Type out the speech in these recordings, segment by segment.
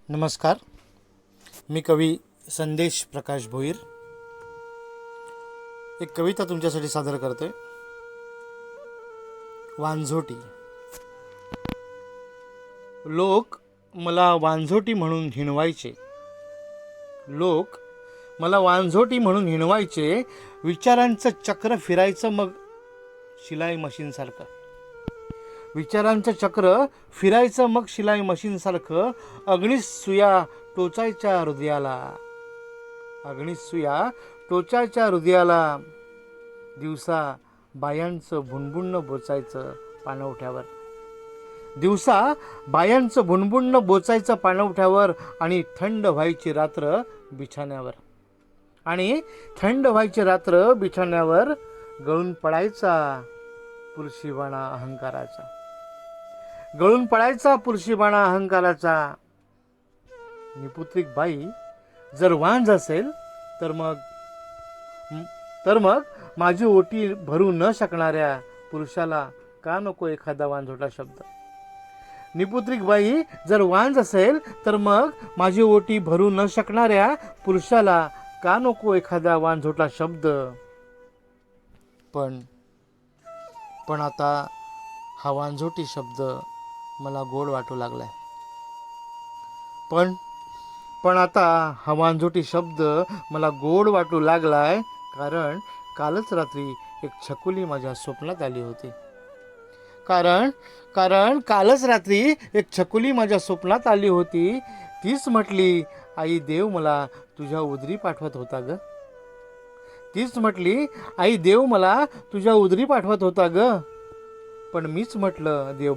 नमस्कार. मी कवी संदेश प्रकाश भोईर एक कविता तुमच्यासाठी सादर करतोय. वांझोटी. लोक मला वांझोटी म्हणून हिणवायचे. लोक मला वांझोटी म्हणून हिणवायचे. विचारांचं चक्र फिरायचं मग शिलाई मशीनसारखं. विचारांचं चक्र फिरायचं मग शिलाई मशीनसारखं. अग्नीस सुया टोचायच्या हृदयाला. अग्नीस सुया टोचायच्या हृदयाला. दिवसा बायांचं भुणभुणणं बोचायचं पाणवठ्यावर. दिवसा बायांचं भुणभुणणं बोचायचं पाणवठ्यावर. आणि थंड व्हायची रात्र बिछाण्यावर. आणि थंड व्हायची रात्र बिछाण्यावर. गळून पडायचा पुरुषीबाणा अहंकाराचा. गळून पडायचा पुरुषीबाणा अहंकाराचा. निपुत्रिक बाई जर वांझ असेल तर मग माझी ओटी भरू न शकणाऱ्या पुरुषाला का नको एखादा वांझोटा शब्द. निपुत्रिक बाई जर वांझ असेल तर मग माझी ओटी भरू न शकणाऱ्या पुरुषाला का नको एखादा वांझोटा शब्द. पण आता हा वांझोटी शब्द मला गोड वाटू लागलाय. पण आता हा वांझोटी शब्द मला गोड वाटू लागलाय. कारण कालच रात्री एक छकुली माझ्या स्वप्नात आली होती. कारण कालच रात्री एक छकुली माझ्या स्वप्नात आली होती. तीच म्हटली, आई देव मला तुझ्या उदरी पाठवत होता ग. तीच म्हटली, आई देव मला तुझ्या उदरी पाठवत होता ग. पण मीच म्हटलं देव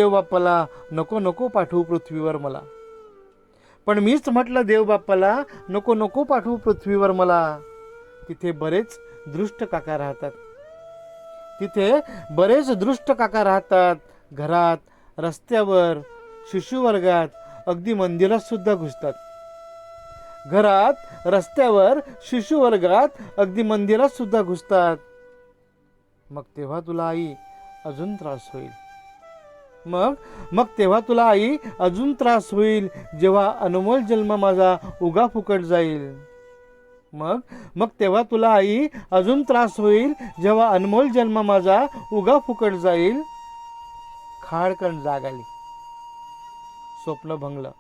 बाप्पाला नको नको पाठवू पृथ्वीवर मला. पण मीच म्हटलं देव बाप्पाला नको नको पाठवू पृथ्वीवर मला. तिथे बरेच दृष्ट काका राहतात. तिथे बरेच दृष्ट काका राहतात. घरात, रस्त्यावर, शिशुवर्गात, अगदी मंदिरात सुद्धा घुसतात. घरात, रस्त्यावर, शिशुवर्गात, अगदी मंदिरात सुद्धा घुसतात. मग तेव्हा तुला आई अजून त्रास होईल. मग तेव्हा तुला आई अजून त्रास होईल. जेव्हा अनमोल जन्म माझा उगा फुकट जाईल. मग तेव्हा तुला आई अजून त्रास होईल. जेव्हा अनमोल जन्म माझा उगा फुकट जाईल. खाडकन जाग आली, स्वप्न भंगलं.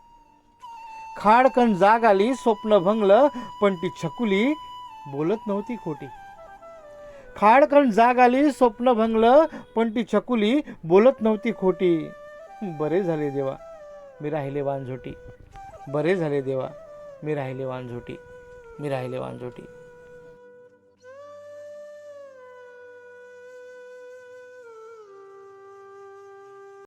खाडकन जाग आली, स्वप्न भंगलं. पण ती छकुली बोलत नव्हती खोटी. खाडकन जाग आली, स्वप्न भंगलं. पण ती छकुली बोलत नव्हती खोटी. बरे झाले देवा मी राहिले वांझोटी. बरे झाले देवा मी राहिले वांझोटी.